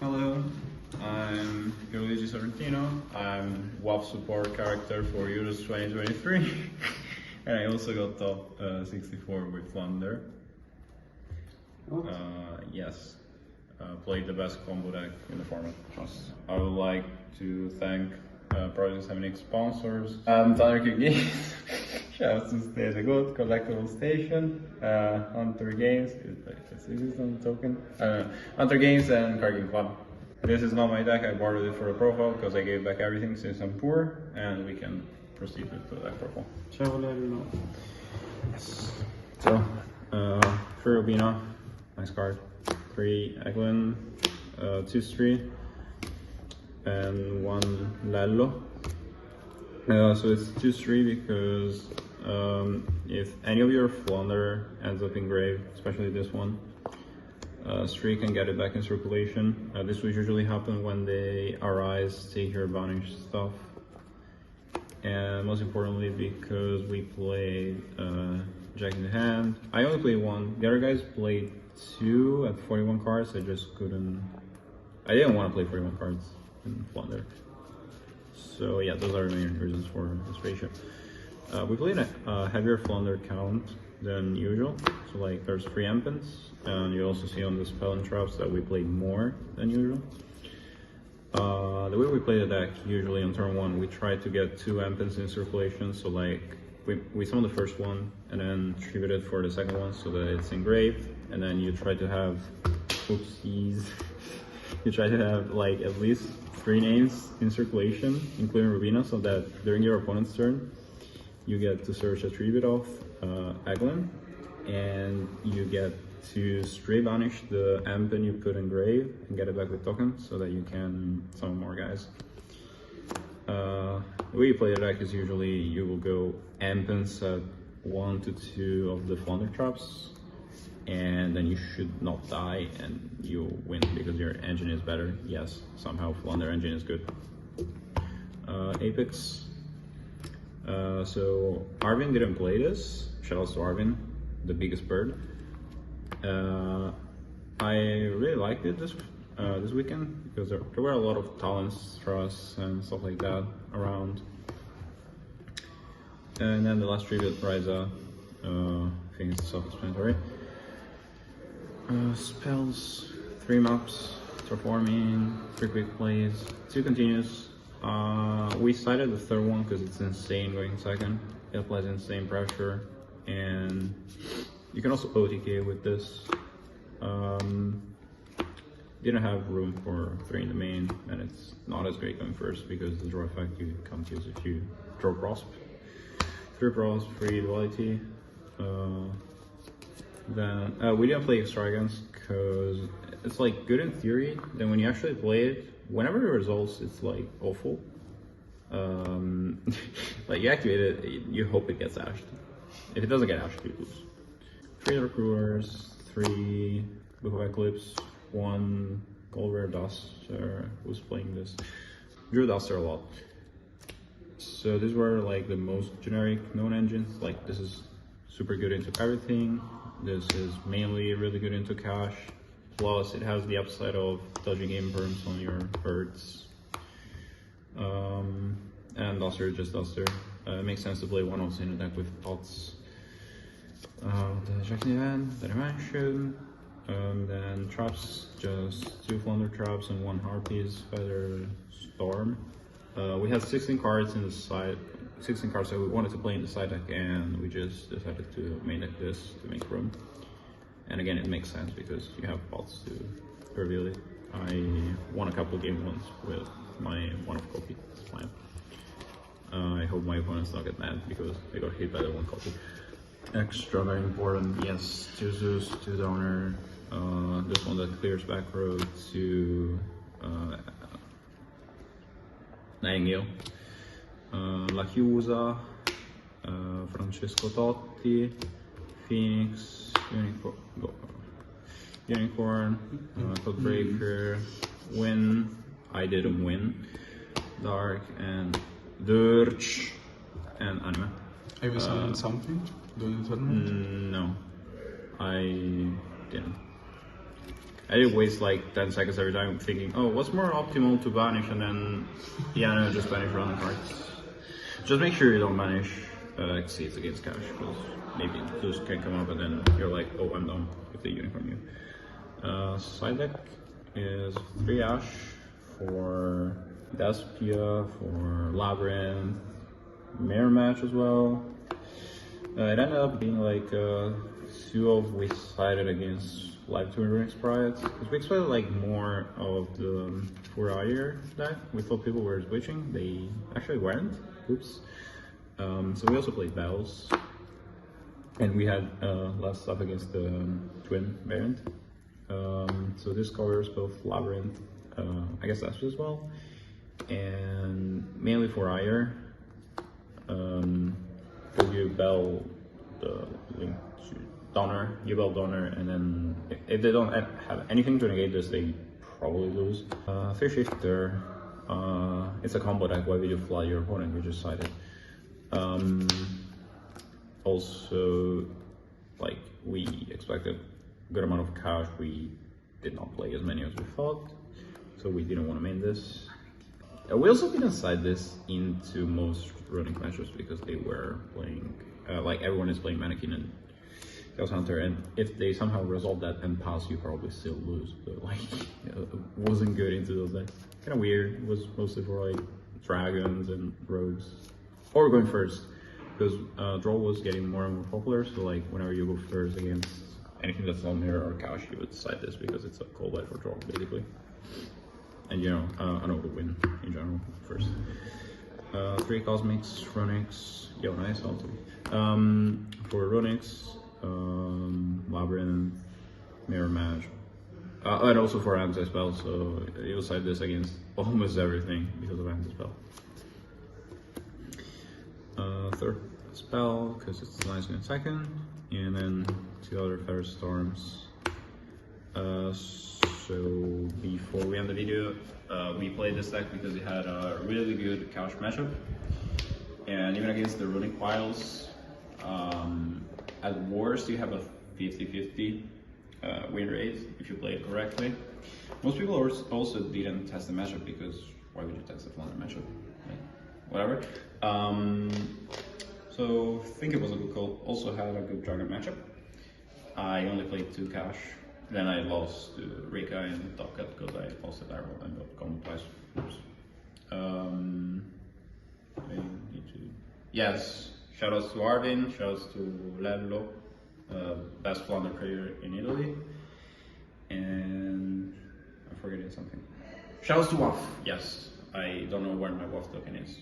Hello, I'm Pierluigi Sorrentino. I'm WAP support character for Euros 2023 and I also got top 64 with Flounder. Yes, played the best combo deck in the format. I would like to thank Project 7X sponsors, WCQ Games, shout out to Stay the Good, Collectible Station, Hunter Games, is this on the token? Hunter Games and Card Game Club. This is not my deck, I borrowed it for a profile because I gave back everything since I'm poor, and we can proceed with the deck profile. Ciao Valerio. Yes. So, 3 Rubina, nice card. 3 Eglin, 2 Street, and 1 Lello. So it's 2 Street because if any of your Flounder ends up engraved, especially this one, Street can get it back in circulation. This would usually happen when they arise, take your banished stuff. And most importantly, because we played Jack in the Hand. I only played 1. The other guys played 2 at 41 cards. I just couldn't. I didn't want to play 41 cards in Flounder. So yeah, those are the main reasons for this ratio. We played a heavier Flounder count than usual. So like there's 3 Empins, and you also see on the spell and traps that we played more than usual. The way we play the deck, usually on turn 1, we try to get 2 Empins in circulation. So like we summon the first one and then tribute it for the second one so that it's engraved, and then you try to have, oopsies, you try to have like at least 3 names in circulation, including Rubina, so that during your opponent's turn, you get to search a tribute of Eglin, and you get to stray banish the Empin you put engrave and get it back with tokens so that you can summon more guys. The way you play the deck is usually you will go Empins at 1 to 2 of the Flounder traps, and then you should not die and you win because your engine is better. Yes, somehow Flounder engine is good. Apex. So Arvin didn't play this. Shoutouts to Arvin, the biggest bird. I really liked it this weekend because there were a lot of talents for us and stuff like that around. And then the last tribute, Ryza, I think it's self-explanatory. Spells, 3 maps, performing, 3 quick plays, 2 continues. We cited the third one because it's insane going second. It applies insane pressure, and you can also OTK with this. Didn't have room for 3 in the main, and it's not as great going first because the draw effect you can't use if you draw Prosp. 3 Prosp, 3 Duality. Then we didn't play Extravagance because it's like good in theory, then when you actually play it, whenever it results, it's like awful. Like you activate it, you hope it gets ashed. If it doesn't get ashed, you lose. 3 Dark Brewers, 3 Book of Eclipse, 1 Gold Rare Duster. Who's playing this? Drew Duster a lot. So these were like the most generic known engines. Like this is super good into everything. This is mainly really good into cash. Plus it has the upside of dodging imperms on your birds. And Duster is just Duster. It makes sense to play one also in a deck with pots. The Jack in the Hand that I mentioned. Then traps, just 2 Flounder traps and 1 Harpies, Feather Storm. We had 16 cards in the side, 16 cards that we wanted to play in the side deck, and we just decided to main deck this to make room. And again, it makes sense because you have pots to reveal it. I won a couple of games once with my one of copy plan. I hope my opponents don't get mad because they got hit by the 1 copy. Extra very important, yes, 2 Zeus, 2 Donor. This one that clears back road to Nightingale. La Chiusa, Francesco Totti, Phoenix, Unicorn, Codebreaker, Win, I didn't win, Dark, and Dirge, and Anime. Have you signed something during the tournament? No, I didn't. I did waste like 10 seconds every time thinking, oh, what's more optimal to banish, and then, yeah, no, just banish running cards. Just make sure you don't banish exceeds against cash, because maybe those can come up and then you're like, oh, I'm done with the unicorn you. Side deck is 3 Ash for Despia, for Labyrinth, Mirror Match as well. It ended up being like 2 of we sided against Live Touring Sprites, because we expected like more of the Fourier deck. We thought people were switching, they actually weren't. Oops. So we also played Bells, and we had less stuff against the Twin variant. So this covers both Labyrinth, I guess that's as well, and mainly Fourier. For you Bell the link to Donner, you Bell Donner, and then if they don't have anything to negate this, they probably lose. 3 Shifter, it's a combo deck. Why would you fly your opponent? You just side it. Also, like, we expected a good amount of cash. We did not play as many as we thought, so we didn't want to main this. We also didn't side this into most running matchups because they were playing, like everyone is playing Mannequin and Chaos Hunter, and if they somehow resolve that and pass, you probably still lose. So like, it wasn't good into those decks. Kind of weird. It was mostly for like dragons and rogues. Or going first, because draw was getting more and more popular. So like, whenever you go first against anything that's on mirror or couch, you would side this because it's a cold light for draw basically. And you know, I know the win in general first. 3 Cosmics, Runix, yo, nice also. For Runix, Labyrinth, Mirror Match, and also for Anti-Spell, so you'll side this against almost everything because of Anti-Spell. 3rd spell, because it's nice in 2nd, and then 2 other Feather Storms. So before we end the video, we played this deck because it had a really good couch matchup, and even against the Runic Piles, at worst you have a 50-50 win rate if you play it correctly. Most people also didn't test the matchup because why would you test the Floowandereeze matchup? Like, whatever. So I think it was a good call. Also had a good Dragon matchup. I only played 2 cash. Then I lost to Rika and Top Cut because I lost the Arrow and got combo twice. Oops. I need to... Yes, shoutouts to Arvin, shoutouts to Lello, best Floowandereeze player in Italy. And I'm forgetting something. Shoutouts to WAF. Yes, I don't know where my WAF token is.